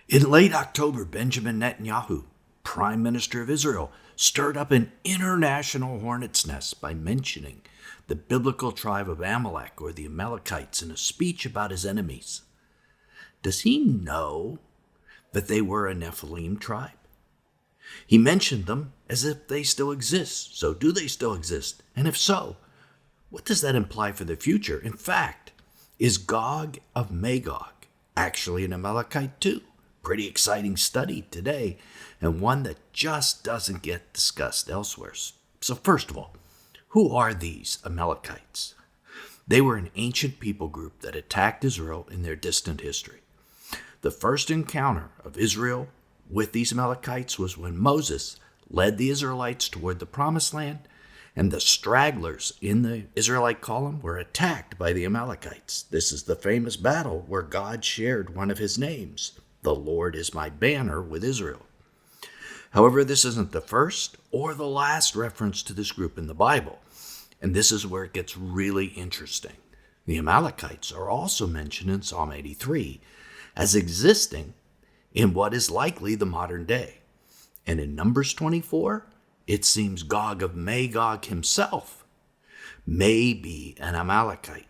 In late October, Benjamin Netanyahu, Prime Minister of Israel, stirred up an international hornet's nest by mentioning the biblical tribe of Amalek, or the Amalekites, in a speech about his enemies. Does he know that they were a Nephilim tribe? He mentioned them as if they still exist. So do they still exist? And if so, what does that imply for the future? In fact, is Gog of Magog actually an Amalekite too? Pretty exciting study today, and one that just doesn't get discussed elsewhere. So first of all, who are these Amalekites? They were an ancient people group that attacked Israel in their distant history. The first encounter of Israel with these Amalekites was when Moses led the Israelites toward the Promised Land, and the stragglers in the Israelite column were attacked by the Amalekites. This is the famous battle where God shared one of his names, "The Lord is my banner," with Israel. However, this isn't the first or the last reference to this group in the Bible, and this is where it gets really interesting. The Amalekites are also mentioned in Psalm 83 as existing in what is likely the modern day. And in Numbers 24, it seems Gog of Magog himself may be an Amalekite.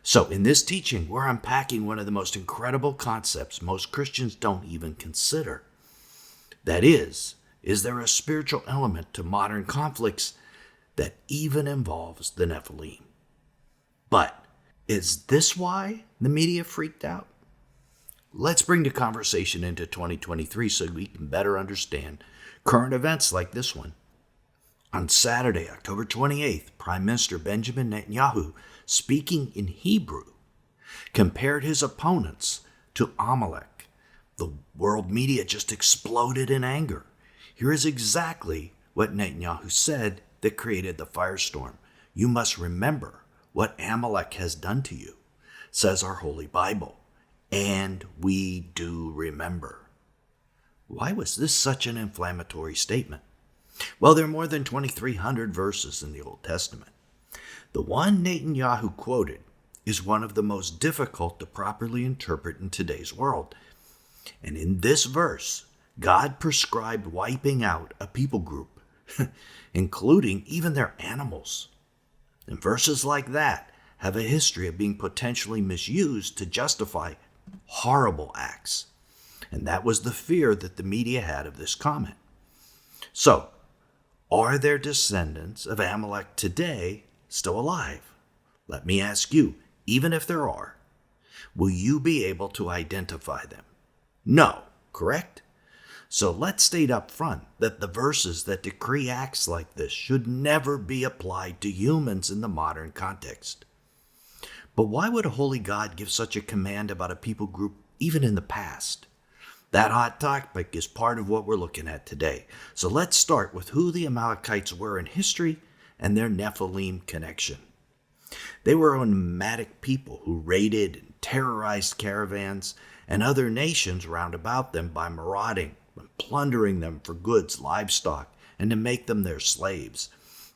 So in this teaching, we're unpacking one of the most incredible concepts most Christians don't even consider. That is there a spiritual element to modern conflicts that even involves the Nephilim? But is this why the media freaked out? Let's bring the conversation into 2023 so we can better understand current events like this one. On Saturday, October 28th, Prime Minister Benjamin Netanyahu, speaking in Hebrew, compared his opponents to Amalek. The world media just exploded in anger. Here is exactly what Netanyahu said that created the firestorm. "You must remember what Amalek has done to you," says our Holy Bible. And we do remember. Why was this such an inflammatory statement? Well, there are more than 2,300 verses in the Old Testament. The one Netanyahu quoted is one of the most difficult to properly interpret in today's world. And in this verse, God prescribed wiping out a people group, including even their animals. And verses like that have a history of being potentially misused to justify horrible acts. And that was the fear that the media had of this comment. So, are there descendants of Amalek today still alive? Let me ask you, even if there are, will you be able to identify them? No, correct? So let's state up front that the verses that decree acts like this should never be applied to humans in the modern context. But why would a holy God give such a command about a people group even in the past? That hot topic is part of what we're looking at today. So let's start with who the Amalekites were in history and their Nephilim connection. They were a nomadic people who raided and terrorized caravans and other nations round about them by marauding and plundering them for goods, livestock, and to make them their slaves.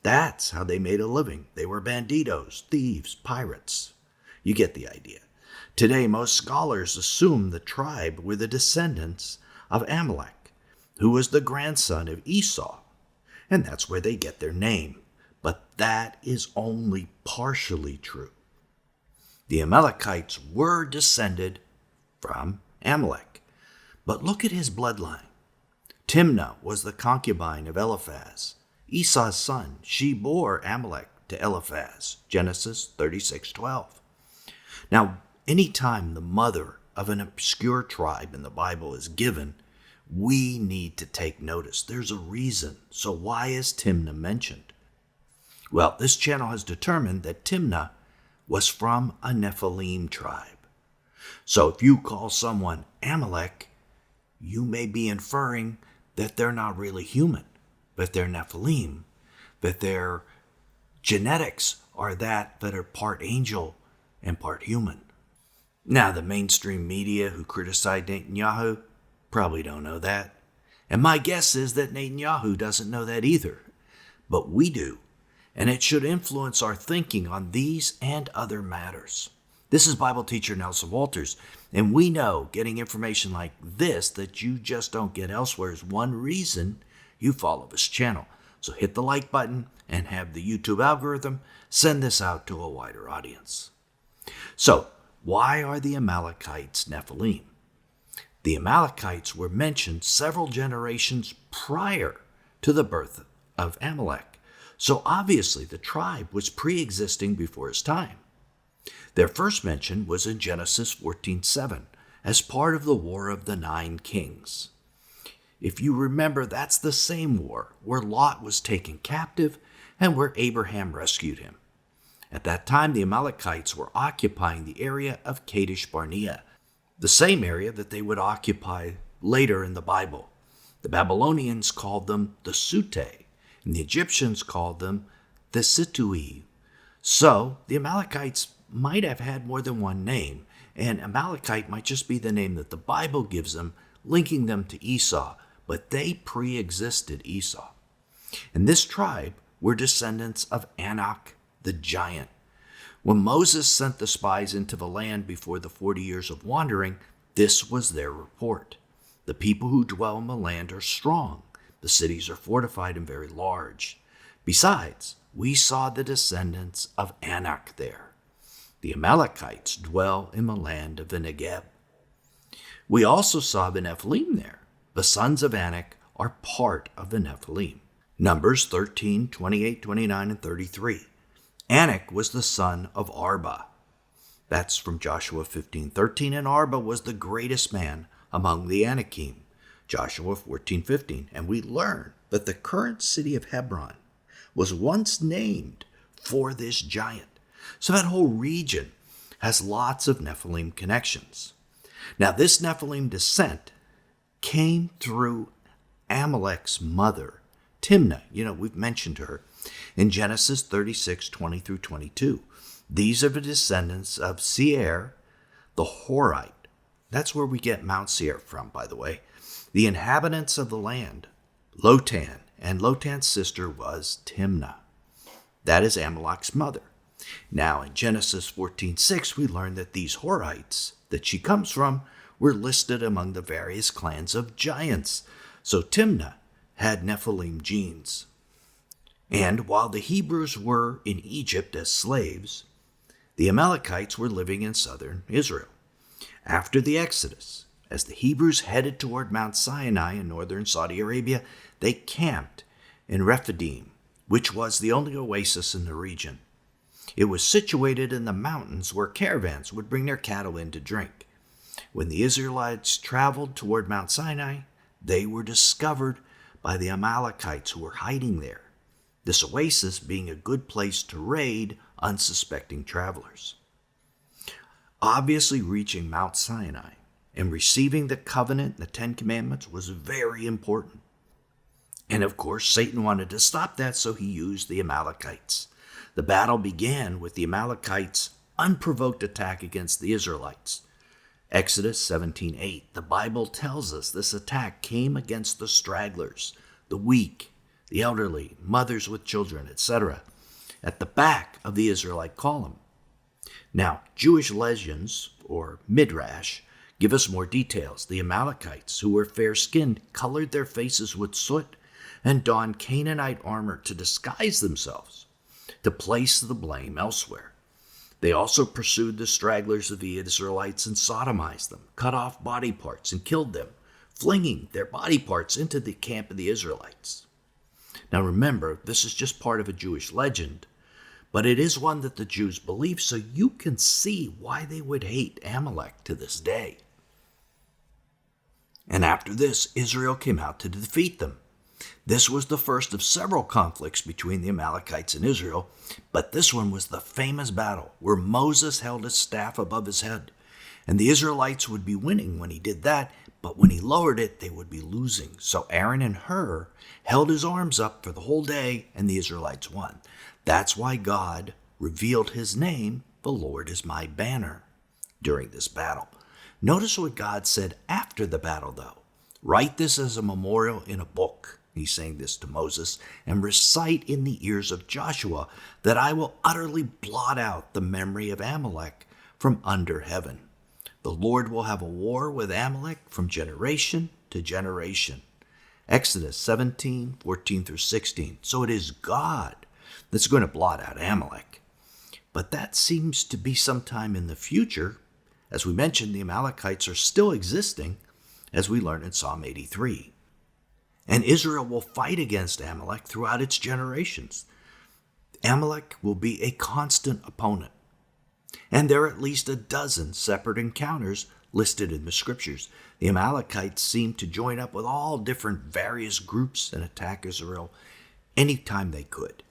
That's how they made a living. They were banditos, thieves, pirates. You get the idea. Today, most scholars assume the tribe were the descendants of Amalek, who was the grandson of Esau, and that's where they get their name. But that is only partially true. The Amalekites were descended from Amalek, but look at his bloodline. Timnah was the concubine of Eliphaz, Esau's son. She bore Amalek to Eliphaz, Genesis 36:12. Now, anytime the mother of an obscure tribe in the Bible is given, we need to take notice. There's a reason. So why is Timnah mentioned? Well, this channel has determined that Timnah was from a Nephilim tribe. So if you call someone Amalek, you may be inferring that they're not really human, but they're Nephilim, that their genetics are that are part angel and part human. Now, the mainstream media who criticize Netanyahu probably don't know that. And my guess is that Netanyahu doesn't know that either. But we do. And it should influence our thinking on these and other matters. This is Bible teacher Nelson Walters, and we know getting information like this that you just don't get elsewhere is one reason you follow this channel. So hit the like button and have the YouTube algorithm send this out to a wider audience. So, why are the Amalekites Nephilim? The Amalekites were mentioned several generations prior to the birth of Amalek. So obviously the tribe was pre-existing before his time. Their first mention was in Genesis 14:7 as part of the War of the Nine Kings. If you remember, that's the same war where Lot was taken captive and where Abraham rescued him. At that time, the Amalekites were occupying the area of Kadesh Barnea, the same area that they would occupy later in the Bible. The Babylonians called them the Sute, and the Egyptians called them the Situi. So the Amalekites might have had more than one name, and Amalekite might just be the name that the Bible gives them, linking them to Esau, but they pre-existed Esau. And this tribe were descendants of Anak the giant. When Moses sent the spies into the land before the 40 years of wandering, this was their report. The people who dwell in the land are strong. The cities are fortified and very large. Besides, we saw the descendants of Anak there. The Amalekites dwell in the land of the Negev. We also saw the Nephilim there. The sons of Anak are part of the Nephilim. Numbers 13, 28, 29, and 33. Anak was the son of Arba. That's from Joshua 15:13, and Arba was the greatest man among the Anakim. Joshua 14:15, and we learn that the current city of Hebron was once named for this giant. So that whole region has lots of Nephilim connections. Now this Nephilim descent came through Amalek's mother, Timnah. We've mentioned her in Genesis 36:20 through 22. These are the descendants of Seir, the Horite. That's where we get Mount Seir from, by the way. The inhabitants of the land, Lotan, and Lotan's sister was Timnah. That is Amalek's mother. Now in Genesis 14:6, we learn that these Horites that she comes from were listed among the various clans of giants. So Timnah had Nephilim genes. And while the Hebrews were in Egypt as slaves, the Amalekites were living in southern Israel. After the Exodus, as the Hebrews headed toward Mount Sinai in northern Saudi Arabia, they camped in Rephidim, which was the only oasis in the region. It was situated in the mountains where caravans would bring their cattle in to drink. When the Israelites traveled toward Mount Sinai, they were discovered by the Amalekites who were hiding there, this oasis being a good place to raid unsuspecting travelers. Obviously, reaching Mount Sinai and receiving the covenant and the 10 Commandments was very important. And of course, Satan wanted to stop that, so he used the Amalekites. The battle began with the Amalekites' unprovoked attack against the Israelites. Exodus 17:8. The Bible tells us this attack came against the stragglers, the weak, the elderly, mothers with children, etc., at the back of the Israelite column. Now, Jewish legends, or Midrash, give us more details. The Amalekites, who were fair-skinned, colored their faces with soot and donned Canaanite armor to disguise themselves, to place the blame elsewhere. They also pursued the stragglers of the Israelites and sodomized them, cut off body parts, and killed them, flinging their body parts into the camp of the Israelites. Now remember, this is just part of a Jewish legend, but it is one that the Jews believe, so you can see why they would hate Amalek to this day. And after this, Israel came out to defeat them. This was the first of several conflicts between the Amalekites and Israel, but this one was the famous battle where Moses held his staff above his head, and the Israelites would be winning when he did that, but when he lowered it, they would be losing. So Aaron and Hur held his arms up for the whole day, and the Israelites won. That's why God revealed his name, the Lord is my banner, during this battle. Notice what God said after the battle, though. Write this as a memorial in a book, he's saying this to Moses, and recite in the ears of Joshua that I will utterly blot out the memory of Amalek from under heaven. The Lord will have a war with Amalek from generation to generation. Exodus 17:14 through 16. So it is God that's going to blot out Amalek. But that seems to be sometime in the future. As we mentioned, the Amalekites are still existing, as we learn in Psalm 83. And Israel will fight against Amalek throughout its generations. Amalek will be a constant opponent. And there are at least a dozen separate encounters listed in the scriptures. The Amalekites seem to join up with all different various groups and attack Israel anytime they could.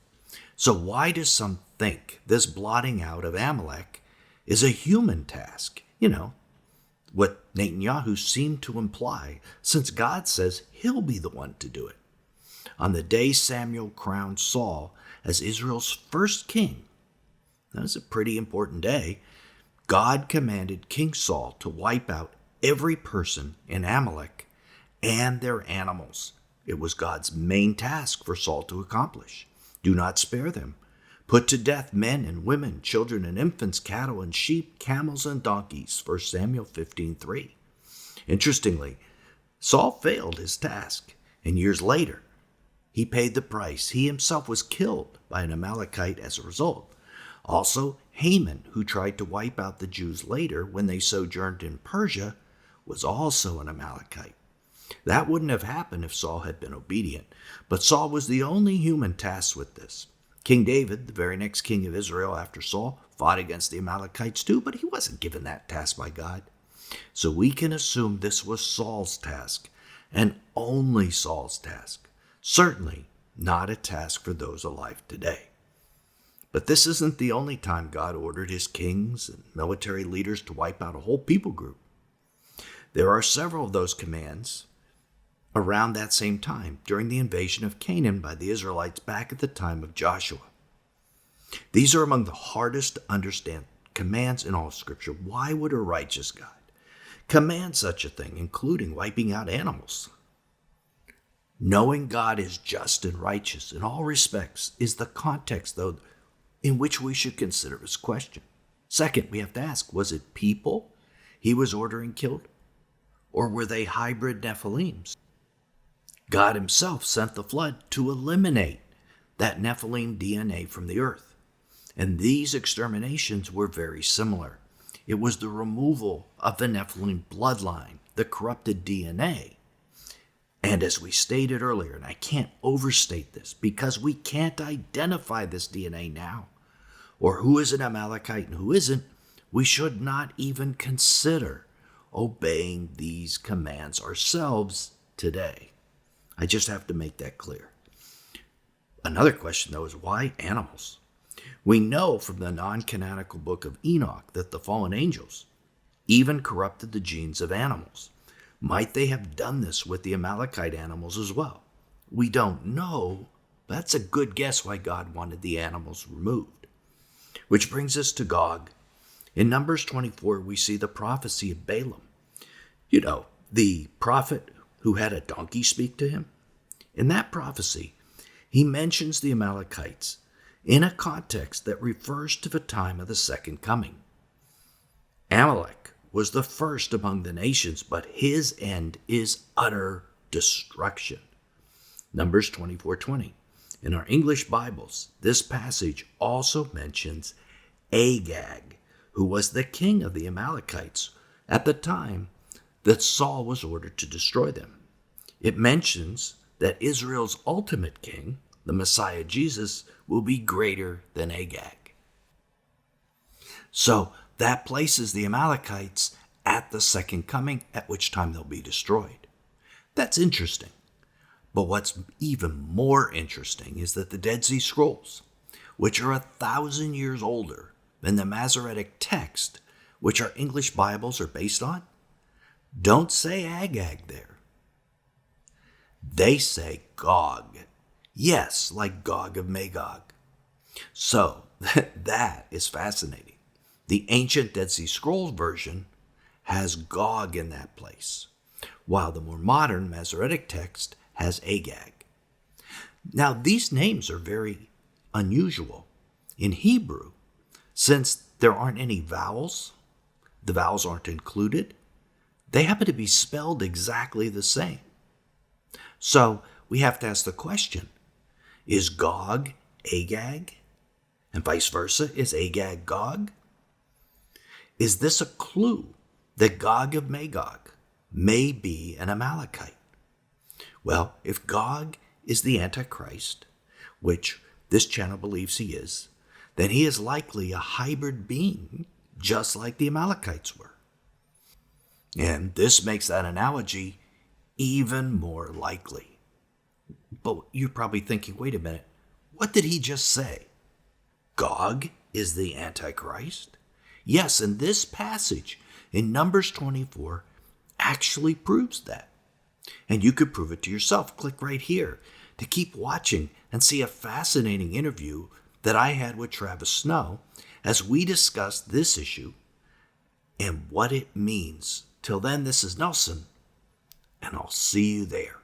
So why do some think this blotting out of Amalek is a human task? What Netanyahu seemed to imply, since God says he'll be the one to do it. On the day Samuel crowned Saul as Israel's first king, that was a pretty important day, God commanded King Saul to wipe out every person in Amalek and their animals. It was God's main task for Saul to accomplish. Do not spare them. Put to death men and women, children and infants, cattle and sheep, camels and donkeys. 1 Samuel 15:3. Interestingly, Saul failed his task, and years later, he paid the price. He himself was killed by an Amalekite as a result. Also, Haman, who tried to wipe out the Jews later when they sojourned in Persia, was also an Amalekite. That wouldn't have happened if Saul had been obedient, but Saul was the only human tasked with this. King David, the very next king of Israel after Saul, fought against the Amalekites too, but he wasn't given that task by God. So we can assume this was Saul's task, and only Saul's task. Certainly not a task for those alive today. But this isn't the only time God ordered his kings and military leaders to wipe out a whole people group. There are several of those commands around that same time, during the invasion of Canaan by the Israelites back at the time of Joshua. These are among the hardest to understand commands in all of Scripture. Why would a righteous God command such a thing, including wiping out animals? Knowing God is just and righteous in all respects is the context, though, in which we should consider this question. Second, we have to ask, was it people he was ordering killed? Or were they hybrid Nephilims? God himself sent the flood to eliminate that Nephilim DNA from the earth. And these exterminations were very similar. It was the removal of the Nephilim bloodline, the corrupted DNA. And as we stated earlier, and I can't overstate this, because we can't identify this DNA now, or who is an Amalekite and who isn't, we should not even consider obeying these commands ourselves today. I just have to make that clear. Another question, though, is why animals? We know from the non-canonical book of Enoch that the fallen angels even corrupted the genes of animals. Might they have done this with the Amalekite animals as well? We don't know. That's a good guess why God wanted the animals removed. Which brings us to Gog. In Numbers 24, we see the prophecy of Balaam. The prophet who had a donkey speak to him. In that prophecy, he mentions the Amalekites in a context that refers to the time of the second coming. Amalek was the first among the nations, but his end is utter destruction. Numbers 24:20. In our English Bibles, this passage also mentions Agag, who was the king of the Amalekites at the time that Saul was ordered to destroy them. It mentions that Israel's ultimate king, the Messiah Jesus, will be greater than Agag. So that places the Amalekites at the second coming, at which time they'll be destroyed. That's interesting. But what's even more interesting is that the Dead Sea Scrolls, which are 1,000 years older than the Masoretic text, which our English Bibles are based on, don't say Agag there. They say Gog. Yes, like Gog of Magog. So, that is fascinating. The ancient Dead Sea Scrolls version has Gog in that place, while the more modern Masoretic text has Agag. Now, these names are very unusual in Hebrew, since there aren't any vowels the vowels aren't included. They happen to be spelled exactly the same. So we have to ask the question, is Gog Agag? And vice versa, is Agag Gog? Is this a clue that Gog of Magog may be an Amalekite? Well, if Gog is the Antichrist, which this channel believes he is, then he is likely a hybrid being, just like the Amalekites were. And this makes that analogy even more likely. But you're probably thinking, wait a minute, what did he just say? Gog is the Antichrist? Yes, and this passage in Numbers 24 actually proves that. And you could prove it to yourself. Click right here to keep watching and see a fascinating interview that I had with Travis Snow as we discuss this issue and what it means. Till then, this is Nelson, and I'll see you there.